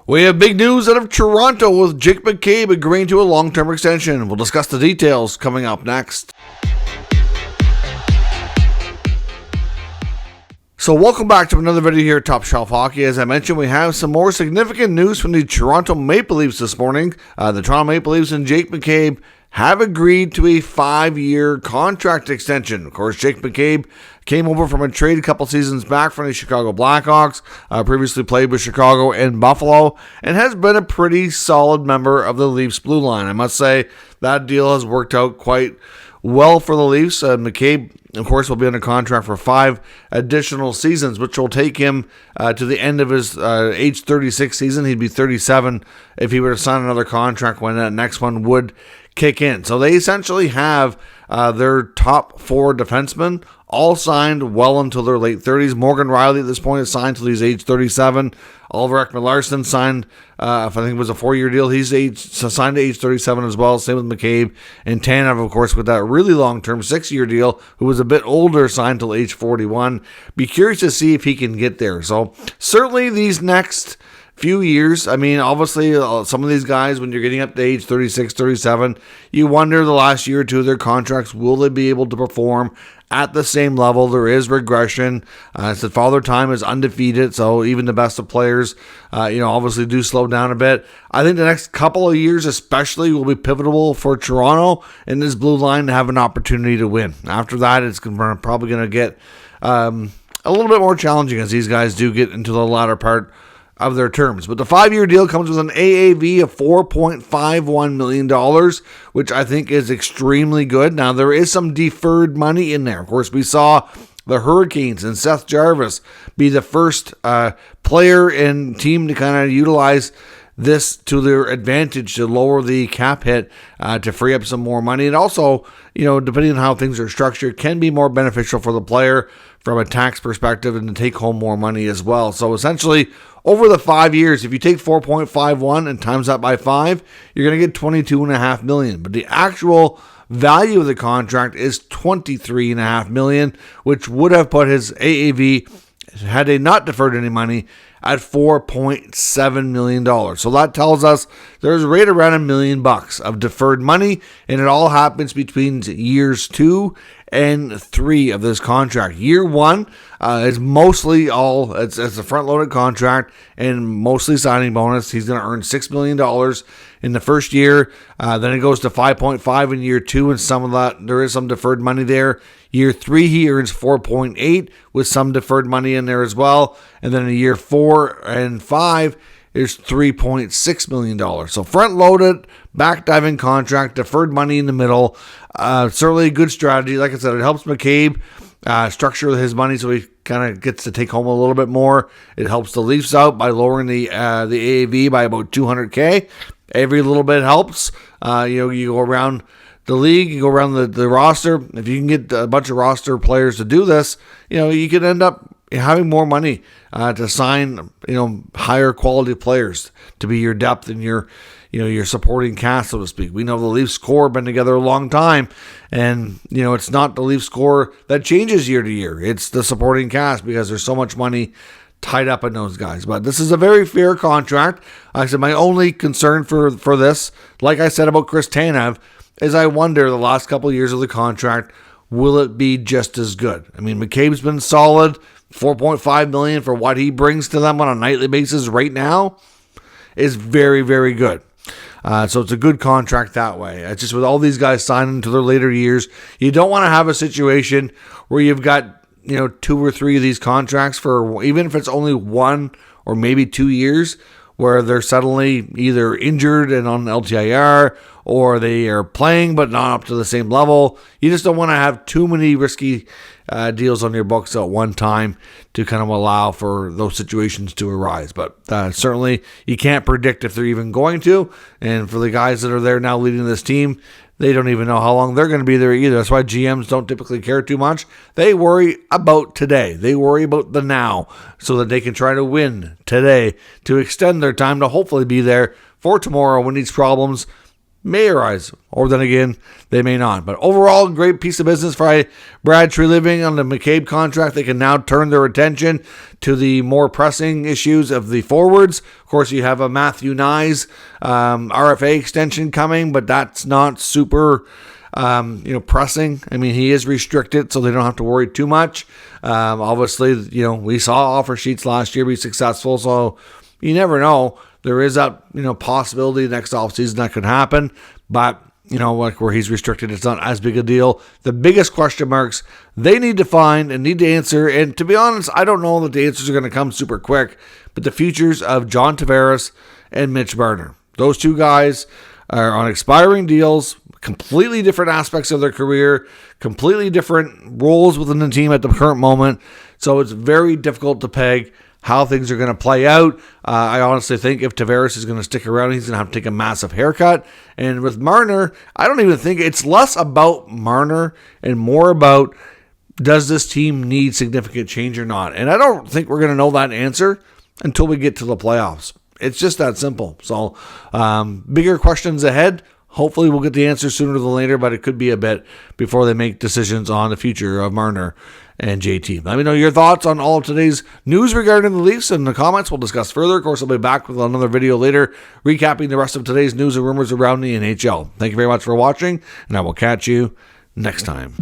We have big news out of Toronto with Jake McCabe agreeing to a long-term extension. We'll discuss the details coming up next. So welcome back to another video here at Top Shelf Hockey. As I mentioned, we have some more significant news from the Toronto Maple Leafs this morning. The Toronto Maple Leafs and Jake McCabe have agreed to a 5-year contract extension. Of course, Jake McCabe came over from a trade a couple seasons back from the Chicago Blackhawks, previously played with Chicago and Buffalo, and has been a pretty solid member of the Leafs blue line. I must say that deal has worked out quite well for the Leafs. McCabe, of course, will be under contract for 5 additional seasons, which will take him to the end of his age 36 season. He'd be 37 if he were to sign another contract when that next one would kick in. So they essentially have their top 4 defensemen all signed well until their late 30s. Morgan Rielly at this point is signed until he's age 37. Oliver Ekman-Larsson signed, I think it was a 4-year deal. He's signed to age 37 as well. Same with McCabe. And Tanev, of course, with that really long-term 6-year deal, who was a bit older, signed till age 41. Be curious to see if he can get there. So certainly these next few years, I mean, obviously some of these guys, when you're getting up to age 36, 37, you wonder the last year or two of their contracts, will they be able to perform at the same level? There is regression. Said Father Time is undefeated, so even the best of players, obviously do slow down a bit. I think the next couple of years especially will be pivotal for Toronto and this blue line to have an opportunity to win. After that, it's probably going to get a little bit more challenging as these guys do get into the latter part of their terms. But the 5-year deal comes with an AAV of $4.51 million, which I think is extremely good. Now, there is some deferred money in there. Of course, we saw the Hurricanes and Seth Jarvis be the first player and team to kind of utilize this to their advantage to lower the cap hit to free up some more money. And also, depending on how things are structured, can be more beneficial for the player from a tax perspective and to take home more money as well. So essentially, over the 5 years, if you take 4.51 and times that by 5, you're going to get $22.5 million. But the actual value of the contract is $23.5 million, which would have put his AAV, had they not deferred any money, at $4.7 million. So that tells us there's right around $1 million of deferred money, and it all happens between years 2 and 3 of this contract. Year 1 is mostly it's a front-loaded contract and mostly signing bonus. He's going to earn $6 million in the first year. Then it goes to 5.5 in year 2, and some of that, there is some deferred money there. Year 3, he earns 4.8 with some deferred money in there as well. And then in year 4 and 5, there's $3.6 million. So front-loaded, back-diving contract, deferred money in the middle. Certainly a good strategy. Like I said, it helps McCabe structure his money so he kind of gets to take home a little bit more. It helps the Leafs out by lowering the AAV by about $200K. Every little bit helps. You go around the league, you go around the roster. If you can get a bunch of roster players to do this, you could end up having more money to sign, higher quality players to be your depth and your supporting cast, so to speak. We know the Leafs core have been together a long time, and it's not the Leafs core that changes year to year. It's the supporting cast because there's so much money tied up in those guys. But this is a very fair contract. Like I said, my only concern for this, like I said about Chris Tanev, is I wonder the last couple of years of the contract, will it be just as good? I mean, McCabe's been solid, $4.5 million for what he brings to them on a nightly basis right now is very, very good. So it's a good contract that way. It's just with all these guys signing to their later years, you don't want to have a situation where you've got 2 or 3 of these contracts for, even if it's only 1 or maybe 2 years, where they're suddenly either injured and on LTIR or they are playing but not up to the same level. You just don't want to have too many risky deals on your books at one time to kind of allow for those situations to arise. But certainly you can't predict if they're even going to. And for the guys that are there now leading this team, they don't even know how long they're going to be there either. That's why GMs don't typically care too much. They worry about today. They worry about the now so that they can try to win today to extend their time to hopefully be there for tomorrow when these problems may arise, or then again, they may not. But overall, great piece of business for Brad Treliving on the McCabe contract. They can now turn their attention to the more pressing issues of the forwards. Of course, you have a Matthew Nyes RFA extension coming, but that's not super pressing. I mean, he is restricted, so they don't have to worry too much. Obviously, we saw offer sheets last year be successful, so you never know. There is that, possibility next offseason that could happen, but, like where he's restricted, it's not as big a deal. The biggest question marks they need to find and need to answer, and to be honest, I don't know that the answers are going to come super quick, but the futures of John Tavares and Mitch Marner. Those two guys are on expiring deals, completely different aspects of their career, completely different roles within the team at the current moment, so it's very difficult to peg how things are going to play out. I honestly think if Tavares is going to stick around, he's going to have to take a massive haircut. And with Marner, I don't even think it's less about Marner and more about, does this team need significant change or not? And I don't think we're going to know that answer until we get to the playoffs. It's just that simple. So bigger questions ahead. Hopefully we'll get the answer sooner than later, but it could be a bit before they make decisions on the future of Marner and JT. Let me know your thoughts on all of today's news regarding the Leafs in the comments. We'll discuss further. Of course, I'll be back with another video later recapping the rest of today's news and rumors around the NHL. Thank you very much for watching, and I will catch you next time.